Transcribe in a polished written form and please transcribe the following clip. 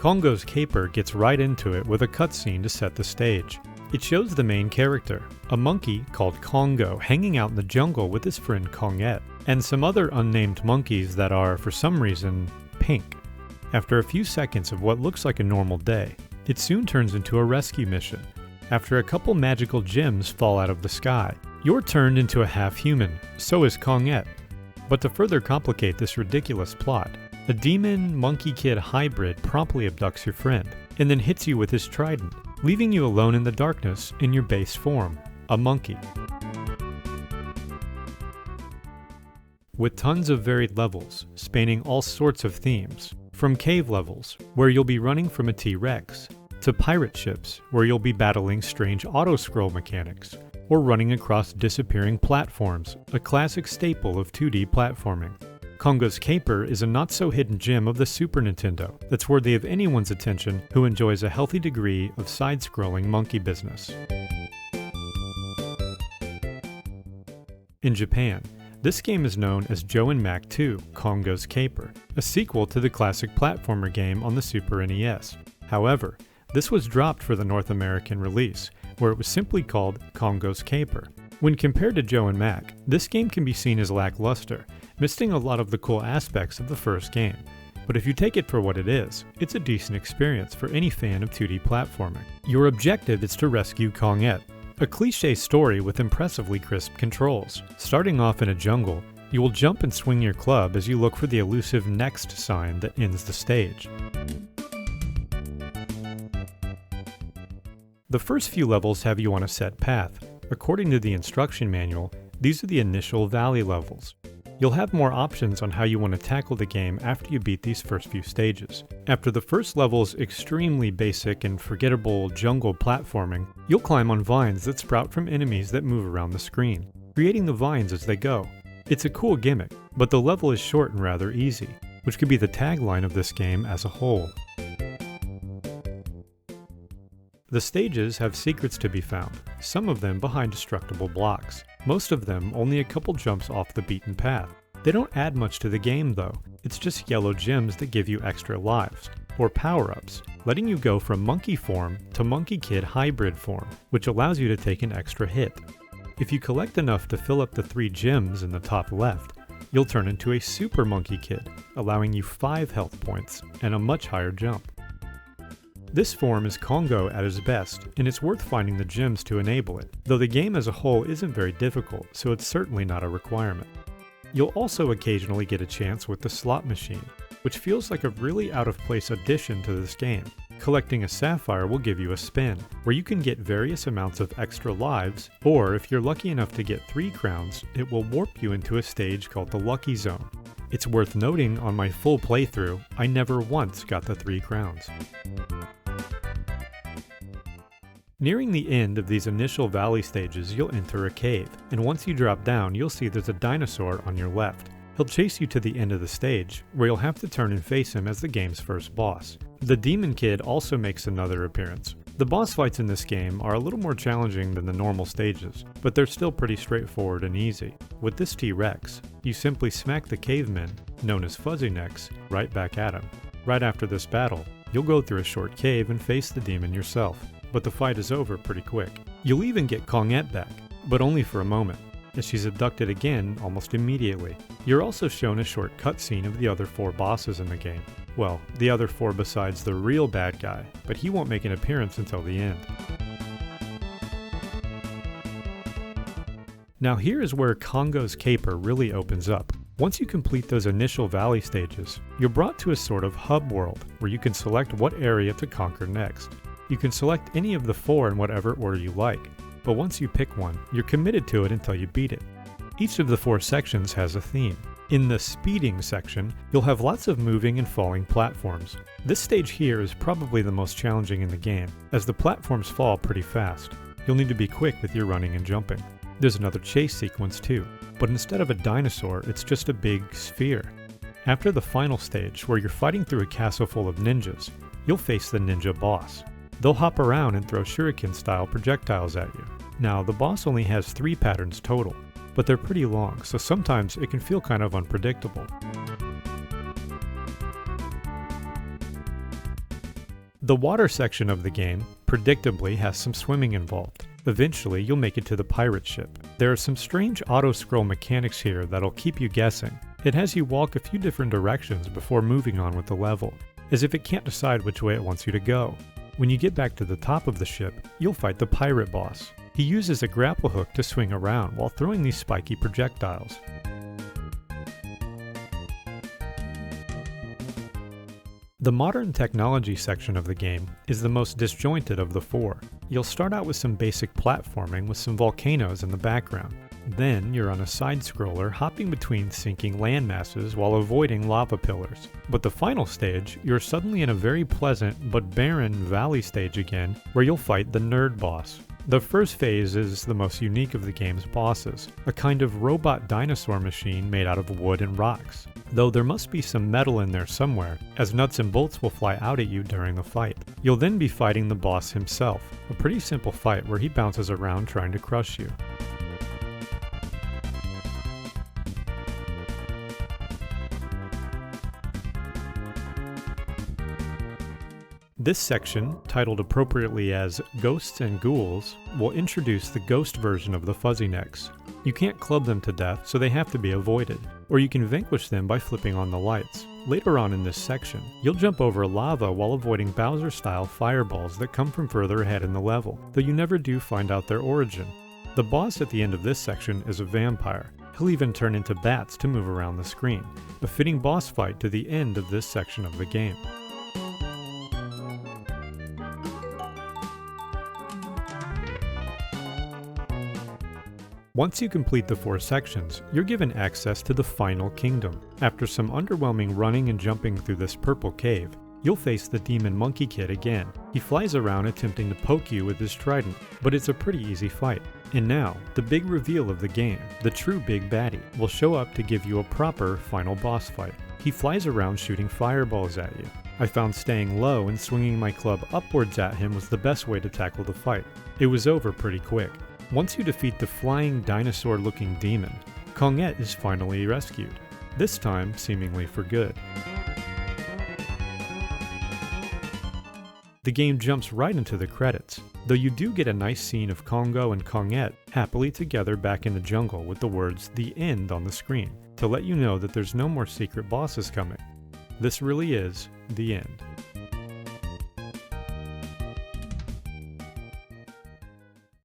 Congo's Caper gets right into it with a cutscene to set the stage. It shows the main character, a monkey called Congo, hanging out in the jungle with his friend Congette, and some other unnamed monkeys that are, for some reason, pink. After a few seconds of what looks like a normal day, it soon turns into a rescue mission. After a couple magical gems fall out of the sky, you're turned into a half-human, so is Congette. But to further complicate this ridiculous plot, a demon-monkey kid hybrid promptly abducts your friend, and then hits you with his trident, leaving you alone in the darkness in your base form, a monkey. With tons of varied levels, spanning all sorts of themes, from cave levels, where you'll be running from a T-Rex, to pirate ships, where you'll be battling strange auto-scroll mechanics, or running across disappearing platforms, a classic staple of 2D platforming. Congo's Caper is a not-so-hidden gem of the Super Nintendo that's worthy of anyone's attention who enjoys a healthy degree of side-scrolling monkey business. In Japan, this game is known as Joe and Mac 2: Congo's Caper, a sequel to the classic platformer game on the Super NES. However, this was dropped for the North American release, where it was simply called Congo's Caper. When compared to Joe and Mac, this game can be seen as lackluster, missing a lot of the cool aspects of the first game. But if you take it for what it is, it's a decent experience for any fan of 2D platforming. Your objective is to rescue Congette, a cliché story with impressively crisp controls. Starting off in a jungle, you will jump and swing your club as you look for the elusive next sign that ends the stage. The first few levels have you on a set path. According to the instruction manual, these are the initial valley levels. You'll have more options on how you want to tackle the game after you beat these first few stages. After the first level's extremely basic and forgettable jungle platforming, you'll climb on vines that sprout from enemies that move around the screen, creating the vines as they go. It's a cool gimmick, but the level is short and rather easy, which could be the tagline of this game as a whole. The stages have secrets to be found, some of them behind destructible blocks, most of them only a couple jumps off the beaten path. They don't add much to the game though, it's just yellow gems that give you extra lives, or power-ups, letting you go from monkey form to monkey kid hybrid form, which allows you to take an extra hit. If you collect enough to fill up the 3 gems in the top left, you'll turn into a super monkey kid, allowing you 5 health points and a much higher jump. This form is Congo at his best, and it's worth finding the gems to enable it, though the game as a whole isn't very difficult, so it's certainly not a requirement. You'll also occasionally get a chance with the slot machine, which feels like a really out-of-place addition to this game. Collecting a sapphire will give you a spin, where you can get various amounts of extra lives, or if you're lucky enough to get 3 crowns, it will warp you into a stage called the Lucky Zone. It's worth noting on my full playthrough, I never once got the 3 crowns. Nearing the end of these initial valley stages, you'll enter a cave, and once you drop down, you'll see there's a dinosaur on your left. He'll chase you to the end of the stage, where you'll have to turn and face him as the game's first boss. The Demon Kid also makes another appearance. The boss fights in this game are a little more challenging than the normal stages, but they're still pretty straightforward and easy. With this T-Rex, you simply smack the cavemen, known as Fuzzy Necks, right back at him. Right after this battle, you'll go through a short cave and face the demon yourself. But the fight is over pretty quick. You'll even get Congette back, but only for a moment, as she's abducted again almost immediately. You're also shown a short cutscene of the other 4 bosses in the game. Well, the other 4 besides the real bad guy, but he won't make an appearance until the end. Now here is where Congo's Caper really opens up. Once you complete those initial valley stages, you're brought to a sort of hub world, where you can select what area to conquer next. You can select any of the 4 in whatever order you like, but once you pick one, you're committed to it until you beat it. Each of the 4 sections has a theme. In the speeding section, you'll have lots of moving and falling platforms. This stage here is probably the most challenging in the game, as the platforms fall pretty fast. You'll need to be quick with your running and jumping. There's another chase sequence too, but instead of a dinosaur, it's just a big sphere. After the final stage, where you're fighting through a castle full of ninjas, you'll face the ninja boss. They'll hop around and throw shuriken-style projectiles at you. Now, the boss only has 3 patterns total, but they're pretty long, so sometimes it can feel kind of unpredictable. The water section of the game, predictably, has some swimming involved. Eventually, you'll make it to the pirate ship. There are some strange auto-scroll mechanics here that'll keep you guessing. It has you walk a few different directions before moving on with the level, as if it can't decide which way it wants you to go. When you get back to the top of the ship, you'll fight the pirate boss. He uses a grapple hook to swing around while throwing these spiky projectiles. The modern technology section of the game is the most disjointed of the four. You'll start out with some basic platforming with some volcanoes in the background. Then you're on a side-scroller hopping between sinking land masses while avoiding lava pillars. But the final stage, you're suddenly in a very pleasant but barren valley stage again, where you'll fight the nerd boss. The first phase is the most unique of the game's bosses, a kind of robot dinosaur machine made out of wood and rocks. Though there must be some metal in there somewhere, as nuts and bolts will fly out at you during the fight. You'll then be fighting the boss himself, a pretty simple fight where he bounces around trying to crush you. This section, titled appropriately as Ghosts and Ghouls, will introduce the ghost version of the Fuzzy Necks. You can't club them to death, so they have to be avoided, or you can vanquish them by flipping on the lights. Later on in this section, you'll jump over lava while avoiding Bowser-style fireballs that come from further ahead in the level, though you never do find out their origin. The boss at the end of this section is a vampire. He'll even turn into bats to move around the screen, a fitting boss fight to the end of this section of the game. Once you complete the 4 sections, you're given access to the final kingdom. After some underwhelming running and jumping through this purple cave, you'll face the Demon Monkey Kid again. He flies around attempting to poke you with his trident, but it's a pretty easy fight. And now, the big reveal of the game, the true big baddie, will show up to give you a proper final boss fight. He flies around shooting fireballs at you. I found staying low and swinging my club upwards at him was the best way to tackle the fight. It was over pretty quick. Once you defeat the flying dinosaur-looking demon, Kongette is finally rescued, this time seemingly for good. The game jumps right into the credits, though you do get a nice scene of Kongo and Kongette happily together back in the jungle with the words "The End" on the screen, to let you know that there's no more secret bosses coming. This really is the end.